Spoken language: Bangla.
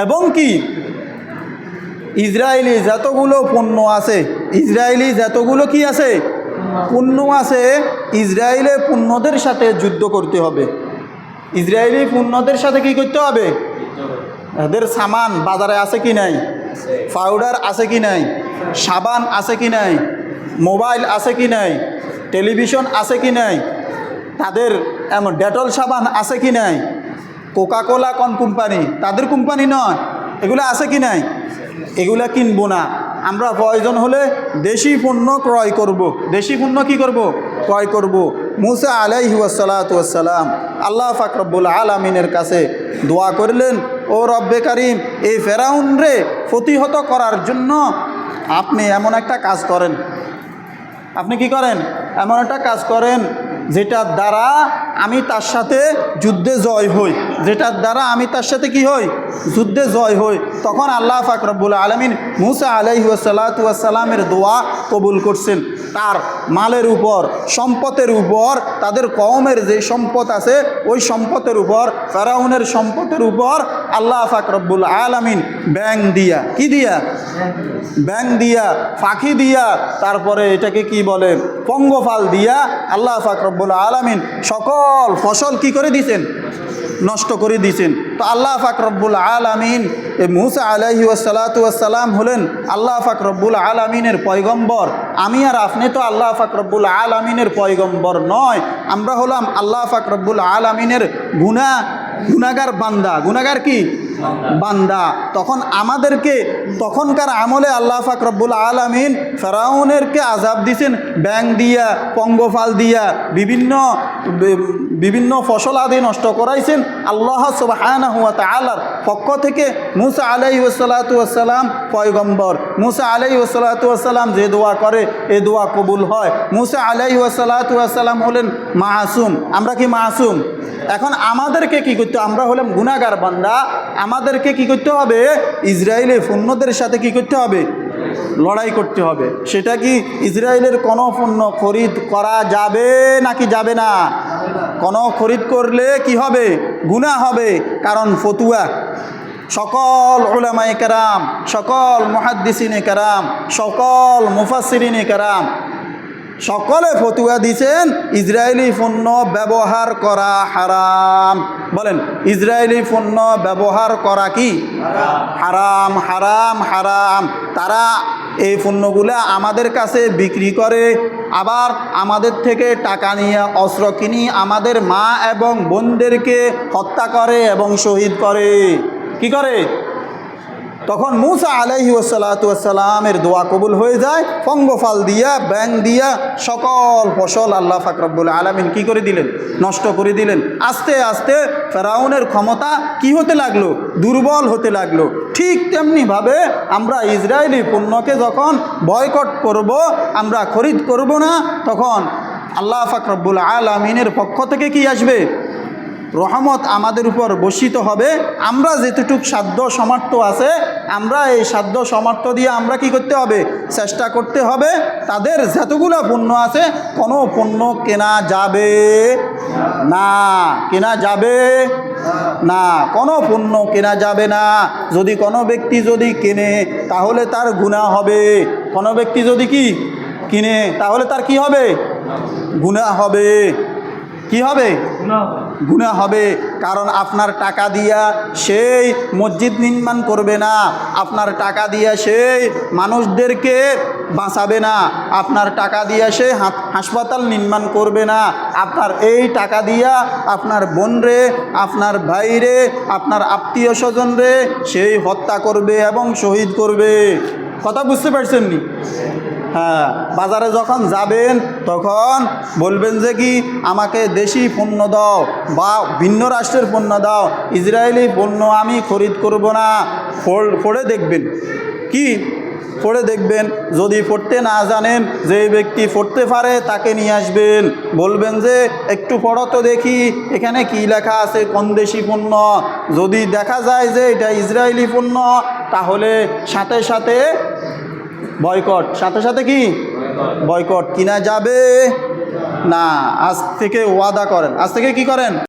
এবং কি ইসরায়েলি যতগুলো পণ্য আছে, ইসরায়েলি যতগুলো কি আছে পণ্য আছে, ইসরায়েলি পণ্যদের সাথে যুদ্ধ করতে হবে। ইসরায়েলি পণ্যদের সাথে কি করতে হবে? এদের সামান বাজারে আছে কি নাই, পাউডার আছে কি নাই, সাবান আছে কি নাই, মোবাইল আছে কি নাই, টেলিভিশন আছে কি নাই, তাদের এমন ডেটল সাবান আছে কি নাই, কোকা কোলা কোন কোম্পানি, তাদের কোম্পানি নয়, এগুলো আছে কি নাই, এগুলা কিনবো না। আমরা প্রয়োজন হলে দেশি পণ্য ক্রয় করব। দেশি পণ্য কি করব? ক্রয় করব। মুসা আলাইহি ওয়াসসালাতু ওয়াসসালাম আল্লাহ পাক রব্বুল আলামিনের কাছে দোয়া করলেন, ও রব্বে কারীম, এই ফেরাউন রে প্রতিহত করার জন্য আপনি এমন একটা কাজ করেন। আপনি কি করেন? এমন একটা কাজ করেন যেটার দ্বারা আমি তার সাথে যুদ্ধে জয় হই, যেটার দ্বারা আমি তার সাথে কি হই? যুদ্ধে জয় হই। তখন আল্লাহ পাক রব্বুল আলামিন মুসা আলাইহি ওয়াসসালাতু ওয়াসসালামের দোয়া কবুল করছেন। তার মালের উপর, সম্পদের উপর, তাদের কওমের যে সম্পদ আছে ওই সম্পদের উপর, ফেরাউনের সম্পদের উপর আল্লাহ পাক রব্বুল আলামিন ব্যাং দিয়া, কি দিয়া? ব্যাং দিয়া, ফাঁকি দিয়া, তারপরে এটাকে কি বলে, পঙ্গপাল দিয়া আল্লাহ পাক রব্বুল আলামিন সকল ফসল কি করে দিয়েছেন? নষ্ট করে দিয়েছেন। তো আল্লাহ পাক রব্বুল আলামিন মুসা আলাইহি ওয়াসসালাতু ওয়াসসালাম হলেন আল্লাহ পাক রব্বুল আলামিনের পয়গম্বর। আমি আর আপনি তো আল্লাহ পাক রব্বুল আলামিনের পয়গম্বর নয়, আমরা হলাম আল্লাহ পাক রব্বুল আলামিনের গুনাহগার বান্দা। গুনাহগার কি? বান্দা। তখন আমাদেরকে তখনকার আমলে আল্লাহ পাক রব্বুল আলামিন ফেরাউনেরকে আযাব দিয়েছেন ব্যাং দিয়া, পঙ্গপাল দিয়া, বিভিন্ন ফসল আদি নষ্ট করাইছেন। আল্লাহ সুবহানাহু ওয়া তাআলার পক্ষ থেকে মুসা আলাইহি ওয়াসসালাতু ওয়াসসালাম পয়গম্বর। মুসা আলাইহি ওয়াসসালাতু ওয়াসসালাম যে দোয়া করে এই দোয়া কবুল হয়। মুসা আলাইহি ওয়াসসালাতু ওয়াসসালাম হলেন মাসুম। আমরা কি মাসুম? এখন আমাদেরকে কি করতে? আমরা হলাম গুনাহগার বান্দা। আমাদেরকে কি করতে হবে? ইসরায়েলি পণ্যদের সাথে কি করতে হবে? লড়াই করতে হবে। সেটা কি ইসরায়েলের কোনো পণ্য খরিদ করা যাবে নাকি যাবে না? কোনো খরিদ করলে কি হবে? গুনাহ হবে। কারণ ফতুয়া সকল উলামায়ে কেরাম, সকল মুহাদ্দিসিনে কেরাম, সকল মুফাসসিরিনে কেরাম সকলে ফতুয়া দিয়েছেন ইসরায়েলি পণ্য ব্যবহার করা হারাম। বলেন, ইসরায়েলি পণ্য ব্যবহার করা কি হারাম? হারাম, হারাম। তারা এই পণ্যগুলো আমাদের কাছে বিক্রি করে, আবার আমাদের থেকে টাকা নিয়ে অস্ত্র কিনি আমাদের মা এবং বোনদেরকে হত্যা করে এবং শহীদ করে। কি করে? তখন মুসা আলাইহি ওয়াসসালাতু ওয়াসসালামের দোয়া কবুল হয়ে যায়। পঙ্গপাল দিয়া, ব্যাং দিয়া সকল ফসল আল্লাহ পাক রব্বুল আলামিন কি করে দিলেন? নষ্ট করে দিলেন। আস্তে আস্তে ফেরাউনের ক্ষমতা কি হতে লাগলো? দুর্বল হতে লাগলো। ঠিক তেমনিভাবে আমরা ইসরায়েলি পণ্যকে যখন বয়কট করব, আমরা খরিদ করব না, তখন আল্লাহ পাক রব্বুল আলামিনের পক্ষ থেকে কি আসবে? রহমত আমাদের উপর বর্ষিত হবে। আমরা যেতটুক সাধ্য সামর্থ্য আছে, আমরা এই সাধ্য সামর্থ্য দিয়ে আমরা কি করতে হবে? চেষ্টা করতে হবে তাদের যতগুলো পণ্য আছে কোনো পণ্য কেনা যাবে না। কেনা যাবে না, কোনো পণ্য কেনা যাবে না। যদি কোনো ব্যক্তি যদি কেনে তাহলে তার গুনাহ হবে। কোনো ব্যক্তি যদি কি কিনে তাহলে তার কি হবে? গুনাহ হবে। কি হবে? গুনাহ হবে। কারণ আপনার টাকা দিয়া সেই মসজিদ নির্মাণ করবে না, আপনার টাকা দিয়া সেই মানুষদেরকে বাঁচাবে না, আপনার টাকা দিয়া সে হাসপাতাল নির্মাণ করবে না, আপনার এই টাকা দিয়া আপনার বোনরে, আপনার ভাইরে, আপনার আত্মীয় স্বজনরে সেই হত্যা করবে এবং শহীদ করবে। কথা বুঝতে পারছেন নি? হ্যাঁ, বাজারে যখন যাবেন তখন বলবেন যে কি আমাকে দেশি পণ্য দাও বা ভিন্ন রাষ্ট্রের পণ্য দাও, ইসরায়েলি পণ্য আমি খরিদ করব না। পড়ে দেখবেন, কি পড়ে দেখবেন। যদি পড়তে না জানেন, যে ব্যক্তি পড়তে পারে তাকে নিয়ে আসবেন, বলবেন যে একটু পড়ো তো দেখি এখানে কি লেখা আছে, কোন দেশি পণ্য। যদি দেখা যায় যে এটা ইসরায়েলি পণ্য তাহলে সাথে সাথে বয়কট। সাথে সাথে কি বয়কট, কিনা যাবে না। আজ থেকে ওয়াদা করেন, আজ থেকে কি করেন?